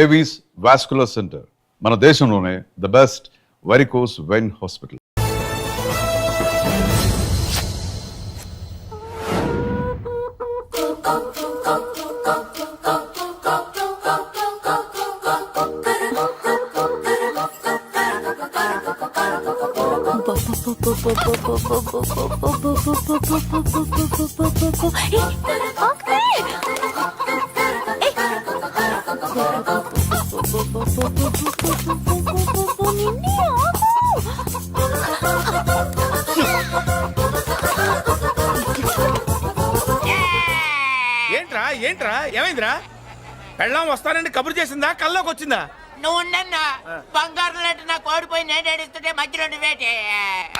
Avis vascular centre మన దేశంలోనే the best varicose vein hospital. ఏంట్రా ఏంట్రా ఏమైందిరా? పెళ్ళాం వస్తానండి కబురు చేసిందా కల్లోకి వచ్చిందా? నువ్వు ఉండన్నా బంగారం లాంటి నాకు ఓడిపోయి నేను ఏడుస్తుంటే మధ్యలో వేటే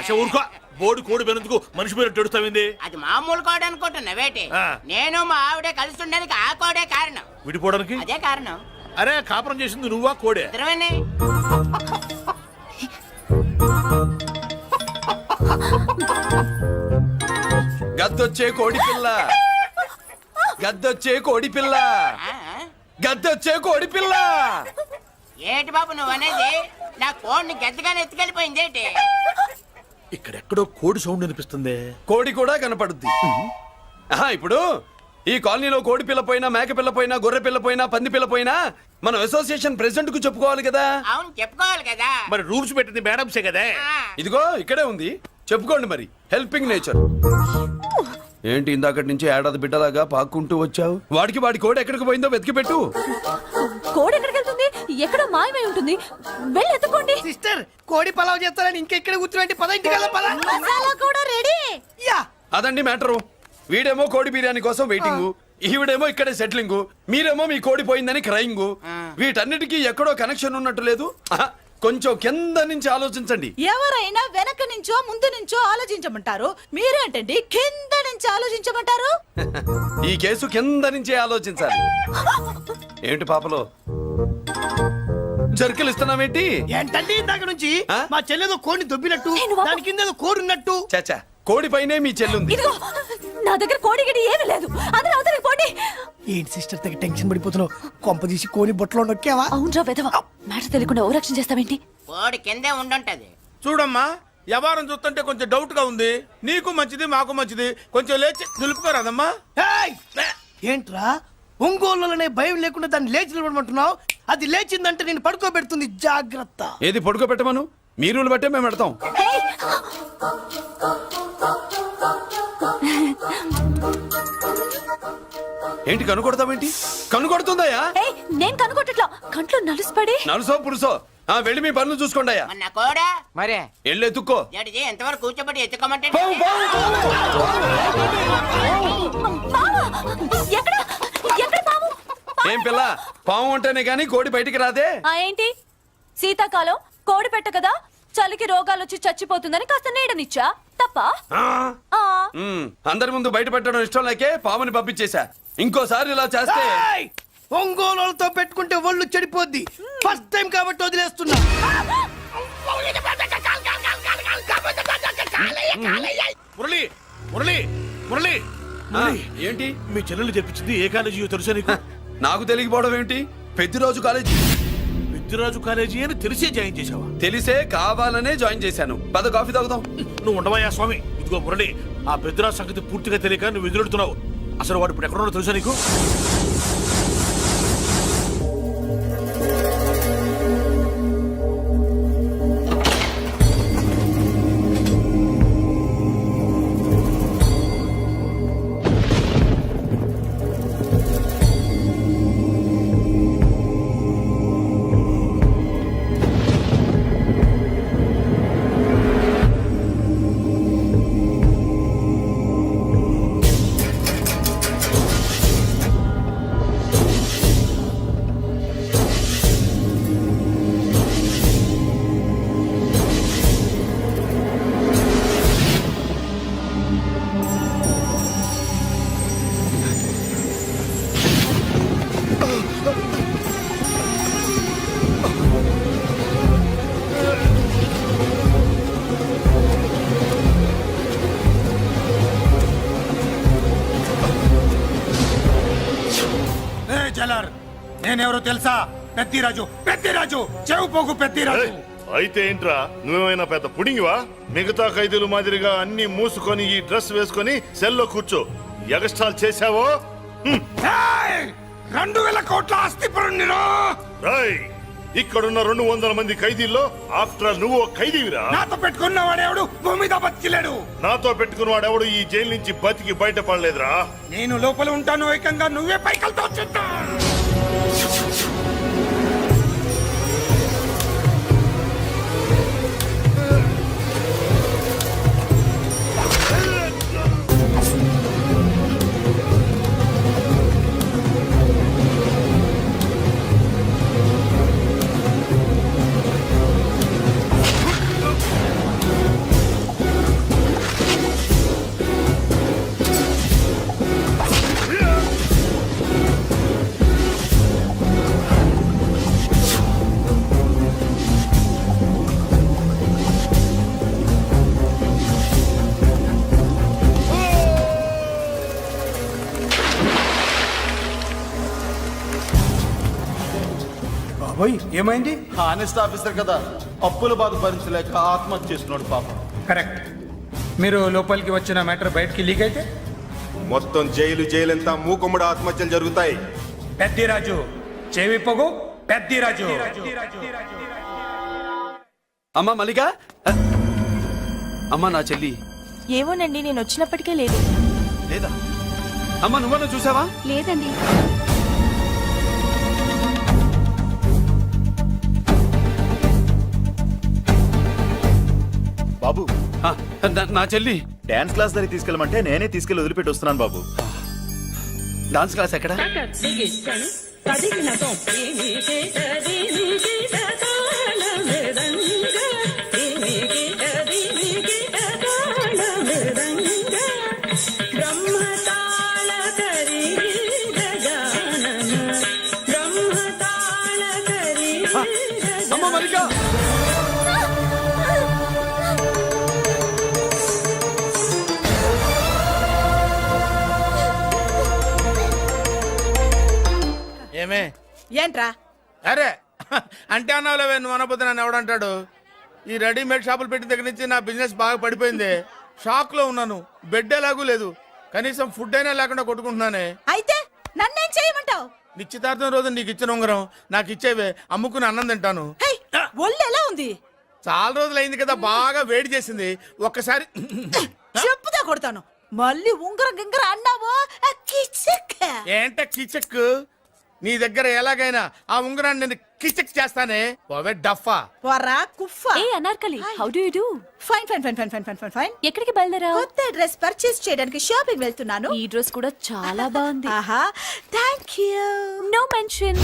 అసలు ఊరుకో. బోర్డు కోడి పెనందుకు మనిషి మీద తెడుస్తావింది. అది మామూలు కోడి అనుకుంటున్నా వేటే. ఆ. నేను మా ఆవిడే కలిసి ఉండడానికి ఆ కోడే కారణం. విడిపోవడానికి అదే కారణం. అరే కాపురం చేసింది నువ్వా కోడే? ఇద్దరమేనే. గద్దొచ్చే కోడి పిల్ల, గద్దొచ్చే కోడి పిల్ల, ఆ? గద్దొచ్చే కోడి పిల్ల. ఏటి బాబు నువ్వు అనేది? నా కోడిని గద్దగానే ఎత్తుకెళ్ళిపోయింది ఏంటి? ఇక్కడెక్కడో కోడి సౌండ్ అనిపిస్తుంది. కోడి కూడా కనపడుద్ది. ఇప్పుడు ఈ కాలనీలో కోడి పిల్ల పోయినా, మేక పిల్ల పోయినా, గొర్రె పిల్ల పోయినా, పంది పిల్ల పోయినా మనం అసోసియేషన్ ప్రెసిడెంట్ కు చెప్పుకోవాలి కదా. అవును చెప్పుకోవాలి కదా. మరి రూల్స్ పెట్టింది మేడంసే కదా. ఆ. ఇదిగో ఇక్కడే ఉంది, చెప్పుకోండి మరి. Helping nature. ఏంటి ఇందాకటి నుంచి ఏడాది బిడ్డలాగా పాక్కుంటూ వచ్చావు? వాడికి వాడి కోడి ఎక్కడికి పోయిందో వెతికి పెట్టు. కోడి ఎక్కడికి వెళ్తుంది? ఎక్కడ మాయమై ఉంటుంది. వెళ్ళి ఎత్తుకోండి. సిస్టర్ కోడి పలావ్ చేస్తారని ఇంకెక్కడ కూర్చోండి. పద ఇంటికి పద. మసాలా కూడా రెడీ. యా అదండి మ్యాటరు. వీడేమో కోడి బిర్యానీ కోసం వెయిటింగ్, ఈవిడేమో ఇక్కడే సెటిలింగ్, మీరేమో మీ కోడి పోయిందని క్రయింగ్. వీటన్నిటికీ ఎక్కడో కనెక్షన్ ఉన్నట్టు లేదు. కొంచెం కింద నుంచి ఆలోచించండి. ఎవరైనా వెనక నుంచో ముందు నుంచో ఆలోచించమంటారు, మీరేంటండి కింద నుంచి ఆలోచించమంటారు? ఈ కేసు కింద నుంచే ఆలోచించాలి. ఏంటి పాపలో జర్కలు ఇస్తున్నావేంటి? ఏంటండి ఇందాక నుంచి ఆ? మా చెల్లెదో కోడిని దొబ్బినట్టు, నేను బాబు. దాని కింద ఏదో కోడి ఉన్నట్టు. చాచా, కోడి పైనే మీ చెల్లుంది. ఇదిగో నా దగ్గర కోడి గిడి ఏమీ లేదు. అందరూ అవతలికి పోండి. ఏంటి సిస్టర్ దగ్గర టెన్షన్ పడిపోతున్నావు? కొంప తీసి కోడి బొట్టలో నొక్కావా? అవునరా వెధవ, మాట తెలియకుండా ఓ రక్షణ చేస్తావేంటి? కోడి కిందే ఉండుంటది. చూడమ్మా, వ్యవహారం చూస్తుంటే కొంచెం డౌట్ గా ఉంది. నీకు మంచిది మాకు మంచిది, కొంచెం లేచి నిలుపుకోరాదమ్మా. ఏయ్! ఏంట్రా ఒంగోలులోనే భయం లేకుండా దాన్ని లేచి నిలబడమంటున్నావు? అది లేచిందంటే నేను పడుకోబెడుతుంది. జాగ్రత్త. ఏది పడుకోబెట్టమను, మీ రూల్ బట్టే మేము పెడతాం. హేయ్! ఏంటి కనుకొడతావేంటి? కనుకొడుతుందయ్యా? హేయ్, నేను కనుగొట్టట్లా, కంట్లో నలుసుపడి. నలుసో పురుసో వెళ్ళి మీ పనులు చూసుకోండి అయ్యా. మన కోడా మరే వెళ్ళి ఎత్తుక్కో. జడిజీ ఎంతవరకు కూర్చోబెట్టి ఎత్తుకోమంటే ఎక్కడ ఎక్కడ పాము? ఏం పిల్ల, పాము ఉంటేనే గాని కోడి బయటికి రాదే. ఏంటి శీతాకాలం కోడి పెట్ట కదా, చలికి రోగాలు వచ్చి చచ్చిపోతుందని కాస్త నీడనిచ్చా తప్ప? అందరి ముందు బయట పెట్టడం ఇష్టం లేకే పాముని పంపించేశా. ఇంకోసారి ఇలా చేస్తే ఏయ్! ఒంగోలులతో పెట్టుకుంటే ఒళ్ళు చెడిపోద్ది. ఫస్ట్ టైం కాబట్టి వదిలేస్తున్నా. మురళి మురళి మురళి ఏంటి మీ చెల్లెలు చెప్పించింది ఏ కాలేజీ తెలుసా నీకు? నాకు తెలియకపోవడం ఏమిటి? పెద్దిరోజు కాలేజీ. పెద్దిరాజు కాలేజీ అని తెలిసే జాయిన్ చేసావా? తెలిసే కావాలనే జాయిన్ చేశాను. పద కాఫీ తాగుదాం. నువ్వు ఉండవయ్యా స్వామి. ఇదిగో మురళి, ఆ పెద్దిరాజు సంగతి పూర్తిగా తెలియక నువ్వు ఎదురెడుతున్నావు. అసలు వాడు ఇప్పుడు ఎక్కడున్నాడో తెలుసా నీకు? నేనెవరో తెలుసా? పెద్దిరాజు పెద్దిరాజు చెవు పోగు పెద్దిరాజు. అయితే ఏంట్రా నువ్వేమైనా పెద్ద పుడింగివా? మిగతా ఖైదీలు మాదిరిగా అన్ని మూసుకొని ఈ డ్రెస్ వేసుకొని సెల్లో కూర్చో. ఎగస్ట్రాల్ చేశావో 2,000 కోట్ల ఆస్తి పరుణ్ణిరా. రాయ్, ఇక్కడున్న 200 మంది ఖైదీల్లో ఆఫ్టర్ ఆల్ నువ్వు ఖైదీవిరా. నాతో పెట్టుకున్నవాడెవడు భూమి మీద బతికిలేడు. నాతో పెట్టుకున్నవాడెవడు ఈ జైలు నుంచి బతికి బయటపడలేదురా. నేను లోపల ఉంటాను, ఏకంగా నువ్వే పైకలతో చూస్తా. బాబోయ్ ఏమైంది? హానెస్ట్ ఆఫీసర్ కదా, అప్పుల బాధ భరించలేక ఆత్మహత్య చేసుకున్నాడు పాపం. కరెక్ట్. మీరు లోపలికి వచ్చిన మ్యాటర్ బయటికి లీక్ అయితే మొత్తం జైలు అంతా మూకుమ్మడి ఆత్మహత్యలు జరుగుతాయి. పెద్దిరాజు చెవి పొగు పెద్దిరాజు. అమ్మా మల్లిక, అమ్మా నా చెల్లి ఏమోనండి, నేను వచ్చినప్పటికే లేదు. లేదా? అమ్మా నువ్వన్నా చూసావా? లేదండి. బాబు, ఆ, నా చెల్లి డాన్స్ క్లాస్ దగ్గర తీసుకెళ్ళమంటే నేనే తీసుకెళ్లి వదిలిపెట్టి వస్తున్నాను బాబు. డాన్స్ క్లాస్ ఎక్కడ? అమ్మ మల్లిక, ఏమే ఏంట్రా? అరే అంటే అన్నావులేవే, నువ్వు అనబోతే నన్ను ఎవడంటాడు? ఈ రెడీమేడ్ షాపులు పెట్టిన దగ్గర నుంచి నా బిజినెస్ బాగా పడిపోయింది. షాక్ లో ఉన్నాను, బెడ్ ఎలాగూ లేదు, కనీసం ఫుడ్ అయినా లేకుండా కొట్టుకుంటున్నానే. అయితే నన్నేం చేయమంటావు? నిశ్చితార్థం రోజు నీకు ఇచ్చిన ఉంగరం నాకు ఇచ్చేవే, అమ్ముకుని అన్నం తింటాను. ఒళ్ళు ఎలా ఉంది? చాలా రోజులు అయింది కదా, బాగా వేడి చేసింది. ఒక్కసారి చెప్పుదా కొడతాను. మళ్ళీ ఉంగరం గింగర అన్నావు. ఏంట కిచక్? నీ దగ్గర ఎలాగైనా ఆ ఉంగరాన్ని నేను కిచక్ చేస్తానే. పోవే డఫా. పోరా కుఫ్ఫా. ఏ Anarkali, how do you do? Fine fine fine fine fine fine fine fine. ఎక్కడికి బయలుదేరావు? కొత్త డ్రెస్ పర్చేస్ చేయడానికి షాపింగ్ వెళ్తున్నాను. ఈ డ్రెస్ కూడా చాలా బాగుంది. ఆహా, thank you. No mention.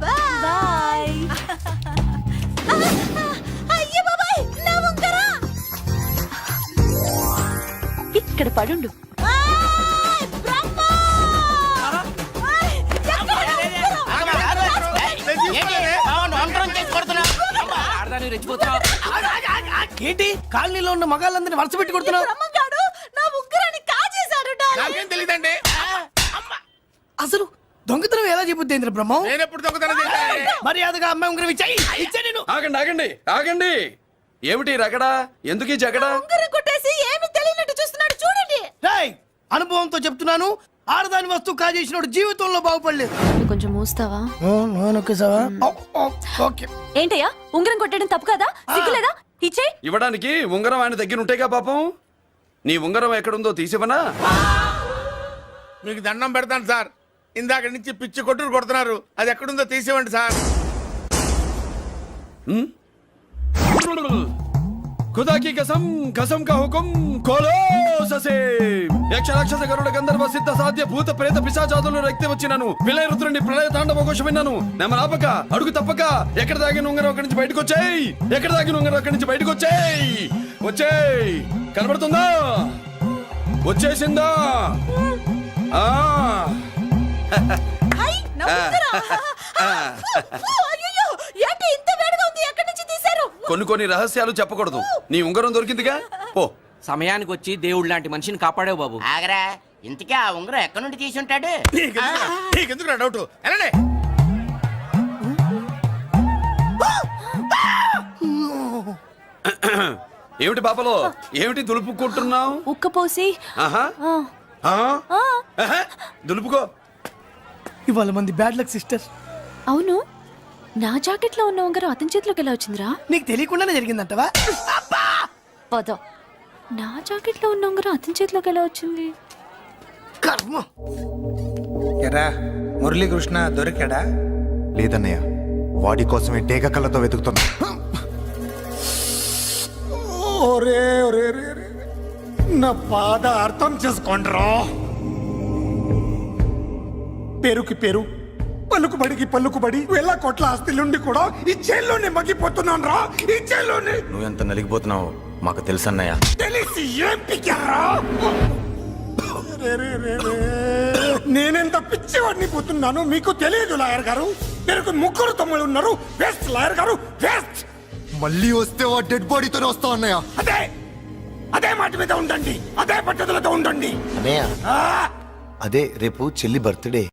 Bye. అయ్యో బాబాయ్, నా ఉంగరం ఇక్కడ పడుండు. ఏంటి కాలనీలో ఉన్న మగాళ్ళందరినీ వరుస పెట్టి కొడుతున్నావు? బ్రహ్మంగాడు నా ఉంగరాన్ని కాజేశాడు. నాకేం తెలియదండి. అసలు దొంగతనం ఎలా చెబుద్ది బ్రహ్మం? నేను ఎప్పుడు దొంగతనం చేశాను? మర్యాదగా అమ్మాయి ఉంగరం ఇచ్చాయి. నేను ఆగండి ఆగండి ఆగండి. ఏమిటి రగడా? ఎందుకు ఈ జగడా? ఉంగరం కొట్టేసి ఏమీ తెలియనట్టు చూస్తున్నాడు, చూడండి. రేయ్, అనుభవంతో చెప్తున్నాను, ఆడదాని వస్తువు కాజేసినోడు జీవితంలో బాగుపడలేదు. కొంచెం మూస్తావా? ఓకే. ఏంటయ్యా, ఉంగరం కొట్టడం తప్పు కదా? సిగ్గులేదా? ఇచ్చే. ఇవ్వడానికి ఉంగరం ఆయన దగ్గర ఉంటేగా పాపం. నీ ఉంగరం ఎక్కడుందో తీసివనా? మీకు దండం పెడతాను సార్, ఇందాక నుంచి పిచ్చి కొట్టుడు కొడుతున్నారు. అది ఎక్కడుందో తీసివ్వండి సార్. खुदा की कसम, कसम का हुकुम खोलो ससे. యక్ష రాక్షస గరుడ గంధర్వ సిద్ధ సాధ్య భూత ప్రేత పిశాచాదులు రక్తి వచ్చినాను. విలయ రుద్రుని ప్రళయ తాండవ ఘోషం విన్నాను. నెమరాపక అడుగు తప్పక ఎక్కడ దాగిన ఉంగరం అక్కడి నుంచి బయటకు వచ్చేయ్. ఎక్కడ దాగిన ఉంగరం అక్కడి నుంచి బయటకు వచ్చేయ్. వచ్చేయ్. కనబడుతుందా? వచ్చేసిందా? ఆ హై, నా ఉంగరం. అయ్యో, ఏంటి ఇంత వేడిగా ఉంది? ఎక్కడి నుంచి తీశారు? కొన్ని రహస్యాలు చెప్పకూడదు. నీ ఉంగరం దొరికిందిగా, పో. సమయానికి వచ్చి దేవుడు లాంటి మనిషిని కాపాడావు బాబు. ఆగరా, ఇంతకీ ఆ ఉంగరం ఎక్కడి నుండి తీసి ఉంటాడు? నీకెందుకు డౌట్? ఎలానే ఏమిటి పాపలో ఏమిటి దులుపుకుంటున్నావు? ఉక్కపోసి ఆహా ఆ, ఆ? ఆ, ఆహా, దులుపుకో. ఇవాళ మంది బ్యాడ్ లక్ సిస్టర్. అవును నా జాకెట్ లో ఉన్న ఉంగరం అతని చేతిలోకి ఎలా వచ్చిందిరా? నీకు తెలియకుండానే జరిగిందంటవా? పద. నా జాకెట్ లో ఉన్న ఉంగరం అతని చేతిలోకి ఎలా వచ్చింది? కర్మ. ఎరా మురళీకృష్ణ దొరికాడా? లేదన్నయ్య, వాడి కోసమే డేగ కళ్ళతో వెతుకుతున్నా. ఒరే ఒరే ఒరే ఒరే. నా బాధ అర్థం చేసుకోండిరా. పేరుకి పేరు, పలుకుబడికి పలుకుబడి వేల కోట్ల ఆస్తిలుండి కూడా ఈ జైల్లోనే మగ్గిపోతున్నాను రా. ఈ జైల్లోనే. నువ్వెంత నలిగిపోతున్నావు మాకు తెలుసన్నయ్య. తెలిసి ఏం పిక్కారా? నేనెంత పిచ్చివాడిని పోతున్నాను మీకు తెలియదు లాయర్ గారు. మీరు ముగ్గురు తమ్ముళ్ళు ఉన్నారు. వేస్ట్ లాయర్ గారు, వేస్ట్. మళ్ళీ వస్తే ఆ డెడ్ బాడీతోనే వస్తావు అన్నయ్య. అదే అదే మాట మీద ఉండండి, అదే పట్టుదలతో ఉండండి. అన్నయ్య, ఆ! అదే రేపు చెల్లి బర్త్డే.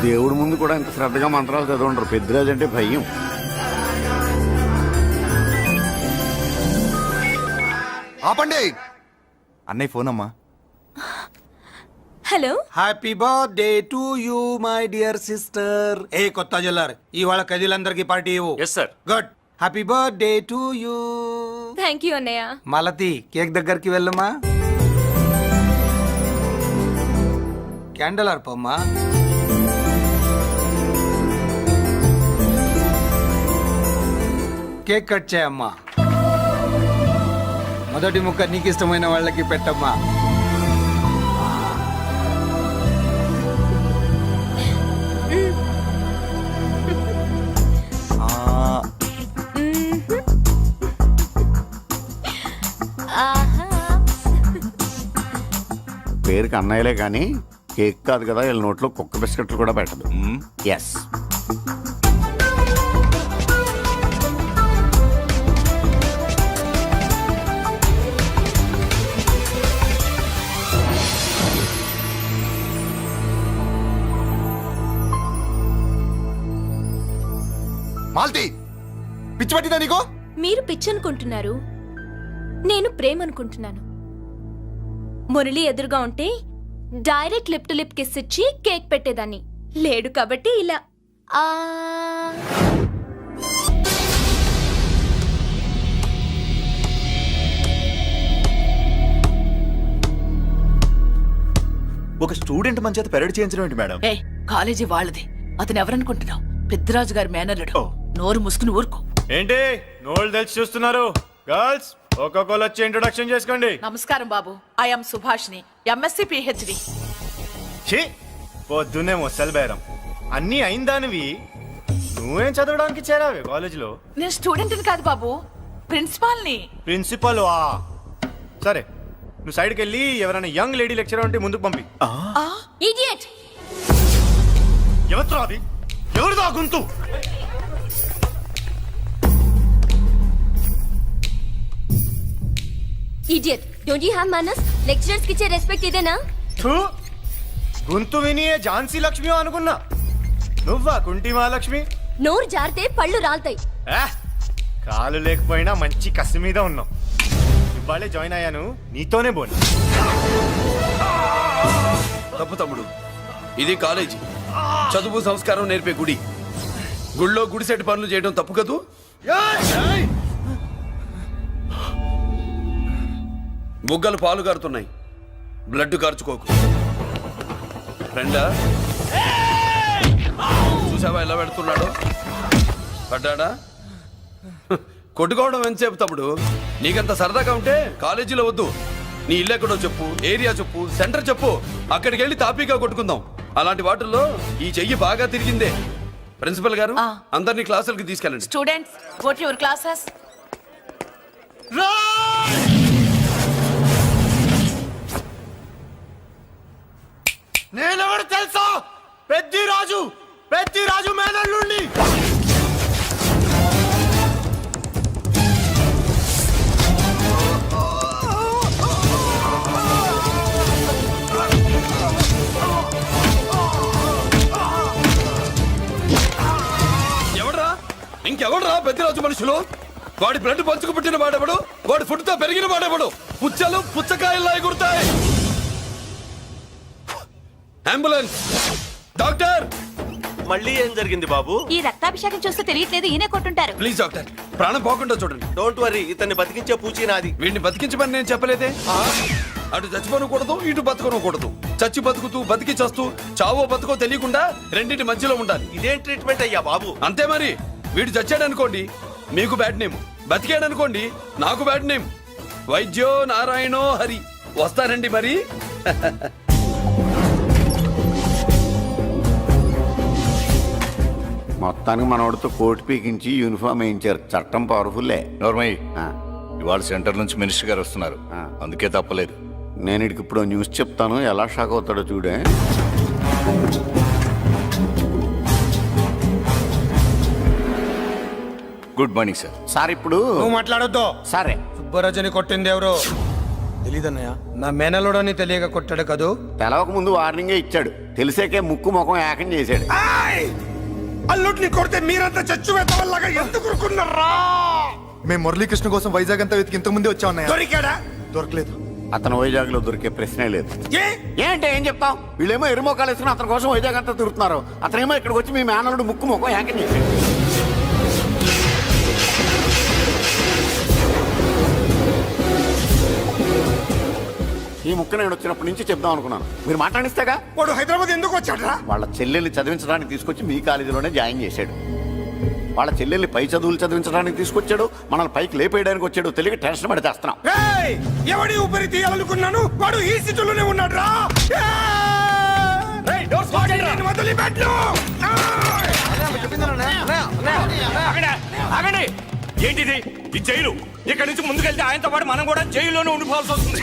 దేవుడి ముందు కూడా ఇంత శ్రద్ధగా మంత్రాలు చదవంటారు. పెద్దరాజు అంటే భయం. ఆపండి. అన్నయ్య ఫోన్ అమ్మా. Hello. Happy birthday to you my dear sister. ఏ కొత్త జల్లార్, ఇవాళ కదిలందరికి పార్టీ ఇవ్వు. Yes sir. Good. Happy birthday to you. Thank you అన్నయ్య. మాలతి, కేక్ దగ్గరికి వెళ్ళమ్మా. క్యాండల్ ఆర్పమ్మా. కేక్ కట్ చేయమ్మా. మొదటి ముక్క నీకు ఇష్టమైన వాళ్ళకి పెట్టమ్మా. పేరుకి అన్నయ్యలే కానీ కేక్ కాదు కదా, వీళ్ళ నోట్లో కుక్క బిస్కెట్లు కూడా పెట్టదు. ఎస్. మాల్తి, పిచ్చి పట్టిందా నీకు? మీరు పిచ్చి అనుకుంటున్నారు, నేను ప్రేమ అనుకుంటున్నాను. మురళి ఎదురుగా ఉంటే direct lip to lip kiss ఇచ్చి కేక్ పెట్టేదాన్ని. లేడు కాబట్టి ఇలా. ఒక స్టూడెంట్ మన చేత పెరడ్ చేయించడం ఏంటి మేడం? ఏ కాలేజీ వాళ్ళది, అతను ఎవరనుకుంటున్నావు? పెద్దరాజు గారి మేనల్లుడు. నోరు ముసుకుని ఊరుకో. ఏంటి నోళ్ళు తెలిసి చూస్తున్నారు? గర్ల్స్ ఒక్కొక్కరు వచ్చి ఇంట్రొడక్షన్ చేసుకోండి. నమస్కారం బాబు, ఐఎమ్ సుభాష్ని, ఎంఎస్సి పిహెచ్డి. ఛీ, పొద్దున్నే మొసలు బేరం అన్నీ అయిందానివి. నువ్వేం చదవడానికి చేరావే కాలేజీలో? నేను స్టూడెంట్ని కాదు బాబు, ప్రిన్సిపాల్ని. ప్రిన్సిపల్ వా? సరే, నువ్వు సైడ్కి వెళ్ళి ఎవరైనా యంగ్ లేడీ లెక్చరర్ ఉంటే ముందుకు పంపి. ఇడియట్. ఎవరితో అది? ఎవరిదో ఆ గొంతు? ఇడియట్. డోంట్ యు హావ్ మనస్? లెక్చరర్స్ కి ఇచ్చే రెస్పెక్ట్ ఇదేనా? థూ, గొంతు విని ఝాన్సీ లక్ష్మి అనుకున్నా. నువ్వా కుంటి మహాలక్ష్మి? నోరు జారితే పళ్ళు రాల్తాయి. కాలు లేకపోయినా మంచి కసి మీద ఉన్నాం. ఇవాళే జాయిన్ అయ్యాను, నీతోనే బోని. తప్పు తమ్ముడు, ఇది కాలేజీ, చదువు సంస్కారం నేర్పే గుడి. గుళ్ళో గుడిసెట్టి పనులు చేయడం తప్పు కదూ? బుగ్గలు పాలు కారుతున్నాయి, బ్లడ్ కార్చుకోకు. ఫ్రెండా, చూసావా ఎలా పెడుతున్నాడు? పడ్డాడా? కొట్టుకోవడం ఎంతసేపు తమ్ముడు? నీకంత సరదాగా ఉంటే కాలేజీలో వద్దు. నీ ఇల్లు ఎక్కడో చెప్పు, ఏరియా చెప్పు, సెంటర్ చెప్పు, అక్కడికి వెళ్ళి తాపీగా కొట్టుకుందాం. అలాంటి వాటిల్లో ఈ చెయ్యి బాగా తిరిగిందే. ప్రిన్సిపల్ గారు, అందరినీ క్లాసులకి తీసుకెళ్ళండి. Students, go to your classes. నేనెవరు తెలుసా? పెద్దిరాజు, పెద్దిరాజు మేనల్లుండి. ఎవడ్రా? ఇంకెవడ్రా పెద్దరాజు మనుషులు? వాడి బ్లడ్ పంచుకు పుట్టిన వాడెవడు? వాడి ఫుడ్ తో పెరిగిన వాడెవడు? పుచ్చలు పుచ్చకాయల్లా ఎగురుతాయి. Ambulance, doctor. మళ్ళీ ఏం జరిగింది బాబు? ఈ రక్తాభిషేకం చూస్తే తెలియట్లేదు, ఈయనే కొట్టుంటారు. ప్లీజ్ డాక్టర్, ప్రాణం పోకుండా చూడండి. డోంట్ వరీ, ఇతన్ని బతికించే పూచి నాది. వీడిని బతికించమని నేను చెప్పలేదే. అటు చచ్చిపోనకూడదు, ఇటు బతకనకూడదు. చచ్చి బతుకుతూ, బతికి చస్తూ, చావో బతుకో తెలియకుండా రెండింటి మధ్యలో ఉండాలి. ఇదేం ట్రీట్మెంట్ అయ్యా బాబు? అంతే మరి. వీడు చచ్చాడనుకోండి, మీకు బ్యాడ్ నేమ్. బతికాడనుకోండి, నాకు బ్యాడ్ నేమ్. వైద్యో నారాయణో హరి. వస్తానండి మరి. మొత్తానికి మనోడితో కోట్ పీకించి యూనిఫామ్ వేయించారు. చట్టం పవర్ఫుల్లే. నోర్మయ్య, ఇవాళ సెంటర్ నుంచి మినిస్టర్ గారు వస్తున్నారు, అందుకే తప్పలేదు. నేను ఇడికి ఇప్పుడు న్యూస్ చెప్తాను, ఎలా షాక్ అవుతాడో చూడే. Good morning sir. సార్ ఇప్పుడు నువ్వు మాట్లాడొద్దు. సరే, సుబ్బరాజుని కొట్టింది ఎవరు? తెలీదన్నయ్య, నా మేనలోడని తెలియక కొట్టాడు కదూ. తెలవక ముందు వార్నింగే ఇచ్చాడు, తెలిసాకే ముక్కు ముఖం ఏకం చేశాడు. అల్లుడిని కొడితే మీరంతా చచ్చు వెతవల్లాగా ఎందుకు ఊరుకున్నారా? మేము మురళీకృష్ణ కోసం వైజాగ్ అంతా వెతికి ఇంతకు ముందే వచ్చా ఉన్నాయా? దొరికాడా? దొరకలేదు. అతను వైజాగ్ లో దొరికే ప్రశ్నే లేదు. ఏంటే ఏం చెప్తాం? వీళ్ళేమో ఎరుమోకాలు వేసుకుని అతని కోసం వైజాగ్ అంతా తిరుగుతున్నారు. అతనేమో ఇక్కడికి వచ్చి మీ మేనలుడు ముక్కు ముఖం ఏకం చేశాడు. ఈ ముక్క నేను వచ్చినప్పటి నుంచి చెప్దాం అనుకున్నాను, మీరు మాట్లాడిస్తేగా. వాడు హైదరాబాద్ ఎందుకు వచ్చాడ్రా? వాళ్ళ చెల్లెల్ని చదివించడానికి తీసుకొచ్చి మీ కాలేజీలోనే జాయిన్ చేశాడు. వాళ్ళ చెల్లెల్ని పై చదువులు చదివించడానికి తీసుకొచ్చాడు, మనల్ని పైకి లేపేయడానికి వచ్చాడు. తెలియక టెన్షన్ పడి చేస్తున్నాం. ఎవడి ఊపిరి తీయాలనుకున్నాను, వాడు ఈ సిటీలోనే ఉన్నాడు రా. ఏంటిది ఈ జైలు? ఇక్కడి నుంచి ముందుకెళ్తే ఆయనతో పాటు మనం కూడా జైల్లోనే ఉండిపోవాల్సి వస్తుంది.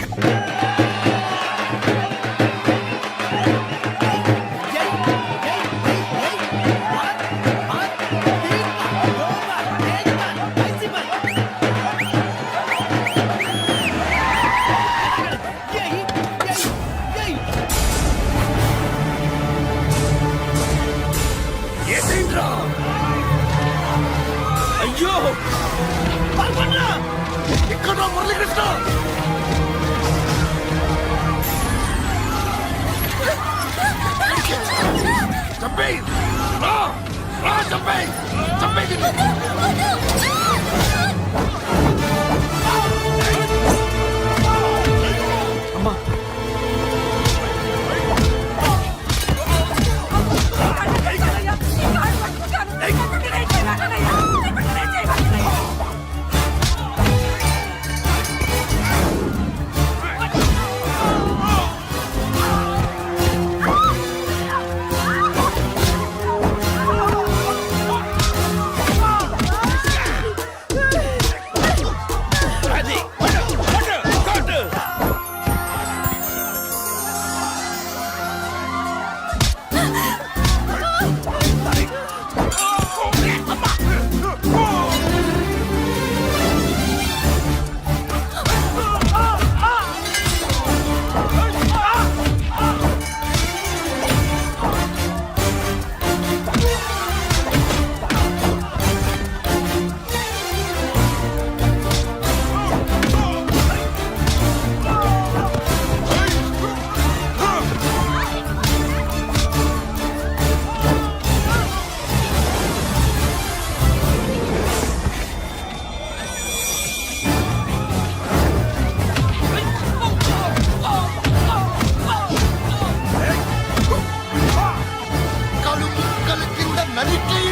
అయ్యో, ఇక్కడ మురళీకృష్ణ. చంపేయ్, రా, రా, చంపేయ్, చంపేయ్.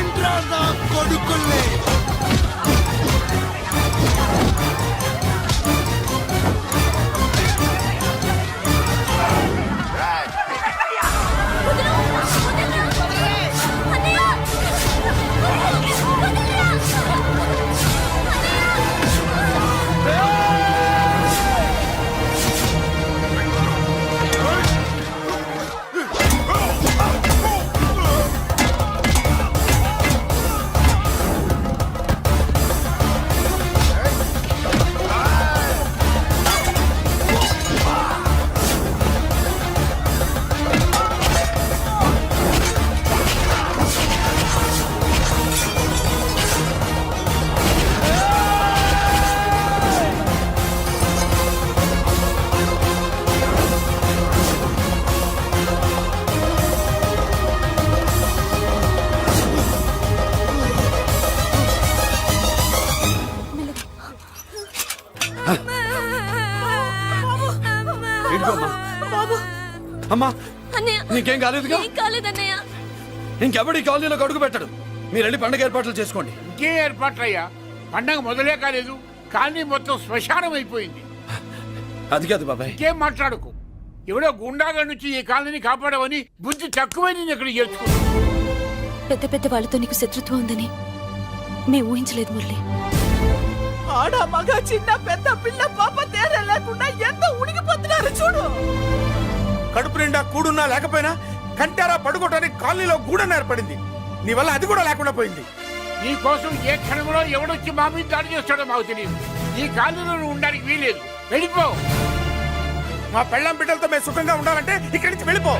ఏంట్రా నా కొడుకుల్ని బాబు అమ్మా అన్నయ్య నీకేం కాలేదుగా ఏం కాలేదన్నయ్య. ఇంకెవడి కాలనీలో అడుగు పెట్టడు. మీరు వెళ్ళి పండుగ ఏర్పాట్లు చేసుకోండి. ఇంకే ఏర్పాట్లయ్యా, పండగ మొదలే కాలేదు కానీ మొత్తం శ్మశానం అయిపోయింది. అది కాదు బాబాయ్. ఇంకేం మాట్లాడుకు. ఎవడో గుండాగా నుంచి ఈ కాలనీని కాపాడవని బుద్ధి తక్కువై నేను ఇక్కడ చేర్చుకున్నా. పెద్ద పెద్ద వాళ్ళతో నీకు శత్రుత్వం ఉందని మేము ఊహించలేదు మురళి. ఆడ మగ చిన్న పెద్ద పిల్ల పాప తేడా లేకుండా ఎంత ఉనికిపోతున్నారు చూడు. కడుపు నిండా కూడున్నా లేకపోయినా కంటారా పడుకోవటానికి కాలనీలో గూడన ఏర్పడింది. నీ వల్ల అది కూడా లేకుండా పోయింది. నీ కోసం ఏ క్షణంలో ఎవడొచ్చి మా మీద దాడి చేస్తాడో మాకు తెలియదు. ఈ కాలనీలో నువ్వు ఉండడానికి వీలేదు. వెళ్ళిపో. మా పెళ్ళం బిడ్డలతో మేము సుఖంగా ఉండాలంటే ఇక్కడి నుంచి వెళ్ళిపో.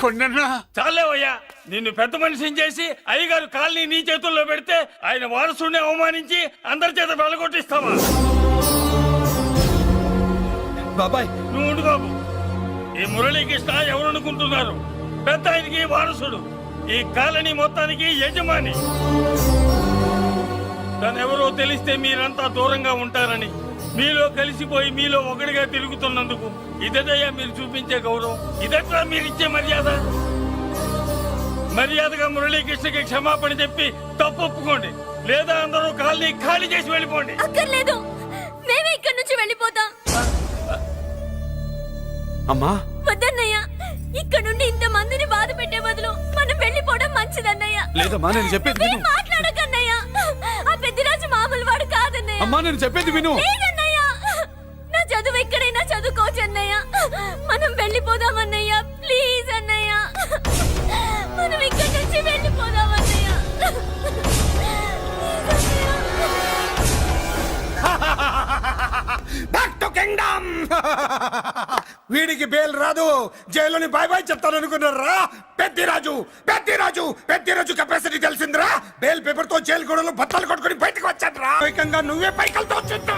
కొండన్నా చాలేవయ్యా, నిన్ను పెద్ద మనిషిని చేసి అయ్యగారు కాలనీ నీ చేతుల్లో పెడితే ఆయన వారసుని అవమానించి అందరి చేత వెళ్ళగొట్టిస్తావా? బాబాయ్ నువ్వు ఉండు బాబు. ఈ మురళీకృష్ణ ఎవరనుకుంటున్నారు? పెద్ద ఆయనకి వారసుడు, ఈ కాలనీ మొత్తానికి యజమాని. తనెవరో తెలిస్తే మీరంతా దూరంగా ఉంటారని మీలో కలిసిపోయి మీలో ఒకటిగా తిరుగుతున్నందుకు ఇదయ్యా మీరు చూపించే గౌరవం. ఇదట్లా మీరిచ్చే మర్యాద. మర్యాదగా మురళీకృష్ణకి క్షమాపణ చెప్పి తప్పు ఒప్పుకోండి, లేదా అందరూ కాలనీ ఖాళీ చేసి వెళ్ళిపోండి. అక్కర్లేదు, మేమే ఇక్కడి నుంచి వెళ్ళిపోతాం. అమ్మా వద్దన్నయ్య, ఇక్కడ నుండి ఇంత మందిని బాధ పెట్టే బదులు మనం వెళ్ళిపోవడం మంచిదన్నయ్య. లేదమ్మా, నేను చెప్పేది విను. మాట్లాడకన్నయ్య, ఆ పెద్దిరాజు మామూలు వాడు కాదన్నయ్య. అమ్మా నేను చెప్పేది విను. లేదన్నయ్య, నా చదువు ఎక్కడైనా చదువుకోవచ్చు అన్నయ్య. మనం వెళ్ళిపోదామన్నయ్య, ప్లీజ్ అన్నయ్య. మనం ఇక్కడి నుంచి వెళ్ళిపోదామన్నయ్య. Back to kingdom. వీడికి బెయిల్ రాదు, జైల్లోని బాయ్ బాయ్ చెప్తాను అనుకున్నారా? పెద్దిరాజు పెద్దిరాజు పెద్దిరాజు కెపాసిటీ తెలిసిందిరా. బెయిల్ పేపర్ తో జైలు గోడలు బత్తలు కొట్టుకుని బయటకు వచ్చాడ్రా. ఏకంగా నువ్వే పైకలతో వచ్చిందా?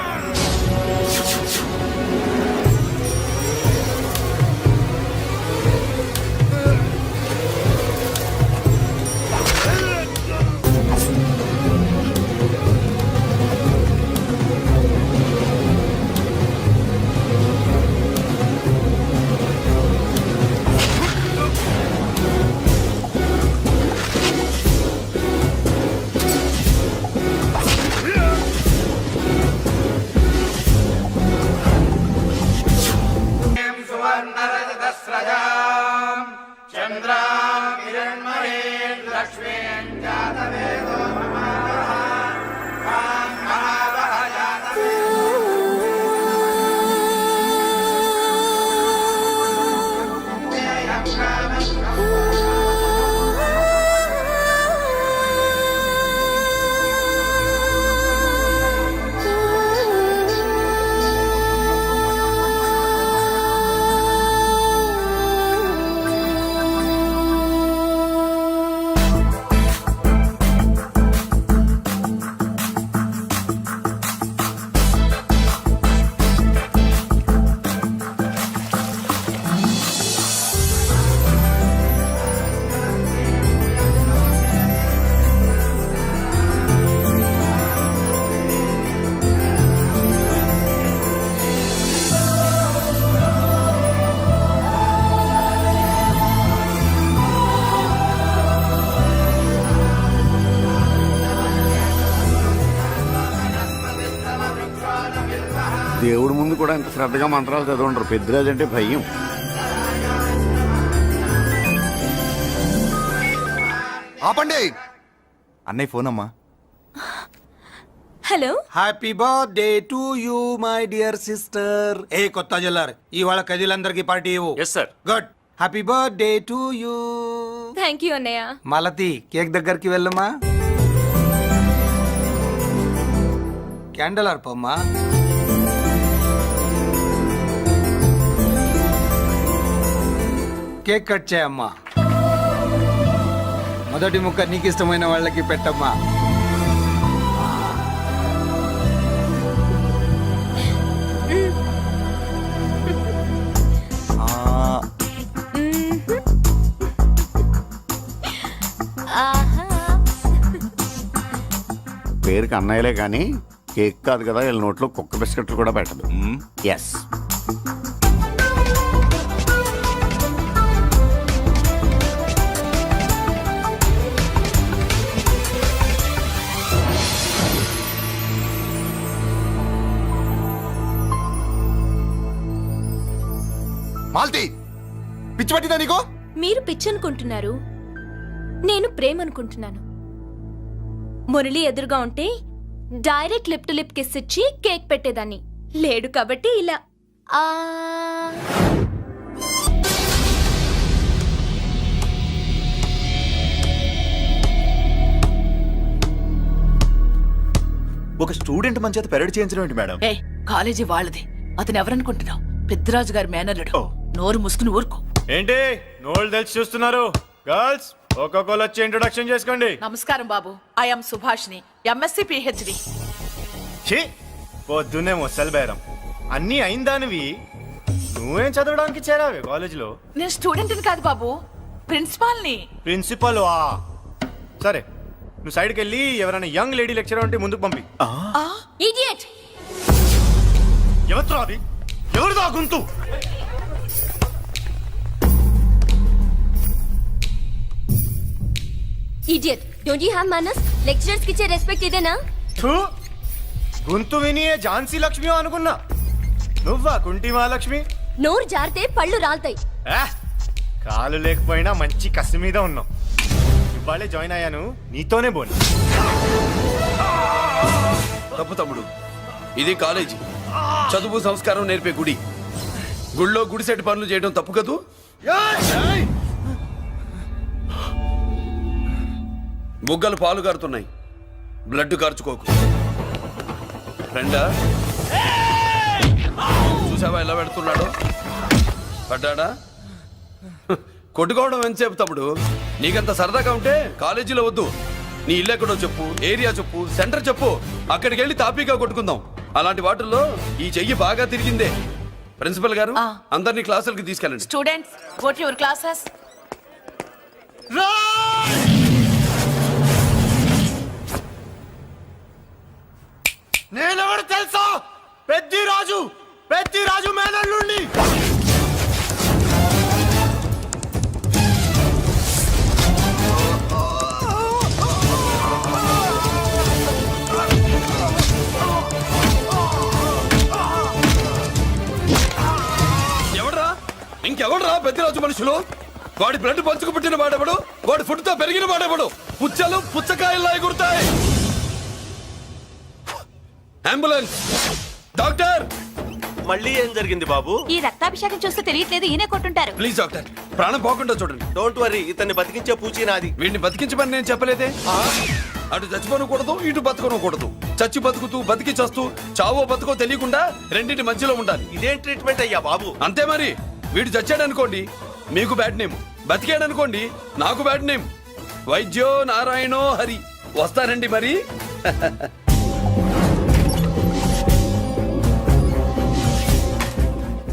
దేవుడి ముందు కూడా ఇంత శ్రద్ధగా మంత్రాలు చదవంటారు. పెద్దిరాజు అంటే భయం. ఆపండి. అన్నయ్య ఫోన్ అమ్మా. Hello. Happy birthday to you my dear sister. ఏ కొత్త జల్లర్ ఇవాళ కదిలందరికీ పార్టీ ఇవ్వు. Yes sir. Good. Happy birthday to you. Thank you అన్నయ్య. మాలతి కేక్ దగ్గరికి వెళ్ళమ్మా. క్యాండల్ అర్పమ్మా. కేక్ కట్ చేయమ్మా. మొదటి ముక్క నీకు ఇష్టమైన వాళ్ళకి పెట్టమ్మా. ఆహా. పేరుకి అన్నయ్యలే కానీ కేక్ కాదు కదా, వీళ్ళ నోట్లో కుక్క బిస్కెట్లు కూడా పెట్టదు. ఎస్. మాల్తి, పిచ్చి పట్టిందా నీకు? మీరు పిచ్చి అనుకుంటున్నారు, నేను ప్రేమ అనుకుంటున్నాను. మురళి ఎదురుగా ఉంటే direct lip to lip kiss ఇచ్చి కేక్ పెట్టేదాన్ని. లేడు కాబట్టి ఇలా. ఆ ఒక స్టూడెంట్ మన చేత పెరడ్ చేయించడం ఏంటి మేడం? ఏ కాలేజీ వాళ్ళది, అతను ఎవరనుకుంటున్నావు? పెద్దరాజు గారి మేనల్లుడు. నోరు మూసుకుని ఊరుకో. ఏంటి నోళ్ళు తెలిసి చూస్తున్నారు? గర్ల్స్ ఒక్కొక్కరు వచ్చి ఇంట్రొడక్షన్ చేసుకోండి. నమస్కారం బాబు, ఐఎమ్ సుభాష్ని, ఎంఎస్సి పిహెచ్డి. ఛీ, పొద్దున్నే మొసలు బేరం. అన్నీ అయిందానివి నువ్వేం చదవడానికి చేరావే కాలేజీలో? నేను స్టూడెంట్ని కాదు బాబు, ప్రిన్సిపాల్ని. ప్రిన్సిపల్ వా? సరే, నువ్వు సైడ్కి వెళ్ళి ఎవరైనా యంగ్ లేడీ లెక్చరర్ ఉంటే ముందుకు పంపి. ఇడియట్. ఎవరితో అది? ఎవరిదో ఆ గొంతు? ఇడియట్. డోంట్ యు హావ్ మనస్? లెక్చరర్స్ కి ఇచ్చే రెస్పెక్ట్ ఇదేనా? థూ, గొంతు విని ఝాన్సీ లక్ష్మి అనుకున్నా. నువ్వా కుంటి మహాలక్ష్మి? నోరు జారితే పళ్ళు రాల్తాయి. కాలు లేకపోయినా మంచి కసి మీద ఉన్నావు. ఇవాళే జాయిన్ అయ్యాను, నీతోనే బోని. తప్పు తమ్ముడు, ఇది కాలేజీ, చదువు సంస్కారం నేర్పే గుడి. గుళ్ళో గుడిసెట్ పనులు చేయడం తప్పు కదూ? బుగ్గలు పాలు కారుతున్నాయి, బ్లడ్ కార్చుకోకు. ఫ్రెండా, చూసావా ఎలా పెడుతున్నాడు? పడ్డాడా? కొట్టుకోవడం ఎంతసేపు తమ్ముడు? నీకంత సరదాగా ఉంటే కాలేజీలో వద్దు. నీ ఇల్లు ఎక్కడో చెప్పు, ఏరియా చెప్పు, సెంటర్ చెప్పు, అక్కడికి వెళ్ళి తాపీగా కొట్టుకుందాం. అలాంటి వాటిల్లో ఈ చెయ్యి బాగా తిరిగిందే. ప్రిన్సిపల్ గారు, అందరినీ క్లాసులకి తీసుకెళ్ళండి. Students, go to your classes. నేనెవరు తెలుసా? పెద్దిరాజు, పెద్దిరాజు మేనల్లుండి. ఎవడ్రా? ఇంకెవడ్రా పెద్దిరాజు మనుషులు? వాడి బ్లడ్ పంచుకు పుట్టిన వాడెవడు? వాడి ఫుడ్ తో పెరిగిన వాడెవడు? పుచ్చలు పుచ్చకాయల్లా ఎగురుతాయి. Ambulance, doctor. మళ్ళీ ఏం జరిగింది బాబు? ఈ రక్తాభిషేకం చూస్తే తెలియట్లేదు, ఈయనే కొట్టుంటారు. ప్లీజ్ డాక్టర్, ప్రాణం పోకుండా చూడండి. డోంట్ వరీ, ఇతన్ని బతికించే పూచి నాది. వీడిని బతికించమని నేను చెప్పలేదే. అటు చచ్చిపోనకూడదు, ఇటు బతకనకూడదు. చచ్చి బతుకుతూ, బతికి చస్తూ, చావో బతుకో తెలియకుండా రెండింటి మధ్యలో ఉండాలి. ఇదేం ట్రీట్మెంట్ అయ్యా బాబు? అంతే మరి. వీడు చచ్చాడనుకోండి, మీకు బ్యాడ్ నేమ్. బతికాడనుకోండి, నాకు బ్యాడ్ నేమ్. వైద్యో నారాయణో హరి. వస్తారండి మరి.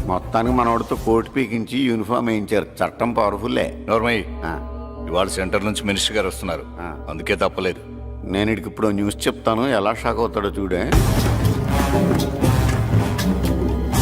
మొత్తానికి మనవాడితో కోట్ పీకించి యూనిఫామ్ వేయించారు. చట్టం పవర్ఫుల్లే. నోర్మయ్య, ఇవాళ సెంటర్ నుంచి మినిస్టర్ గారు వస్తున్నారు, అందుకే తప్పలేదు. నేను ఇడికి ఇప్పుడు న్యూస్ చెప్తాను, ఎలా షాక్ అవుతాడో చూడే.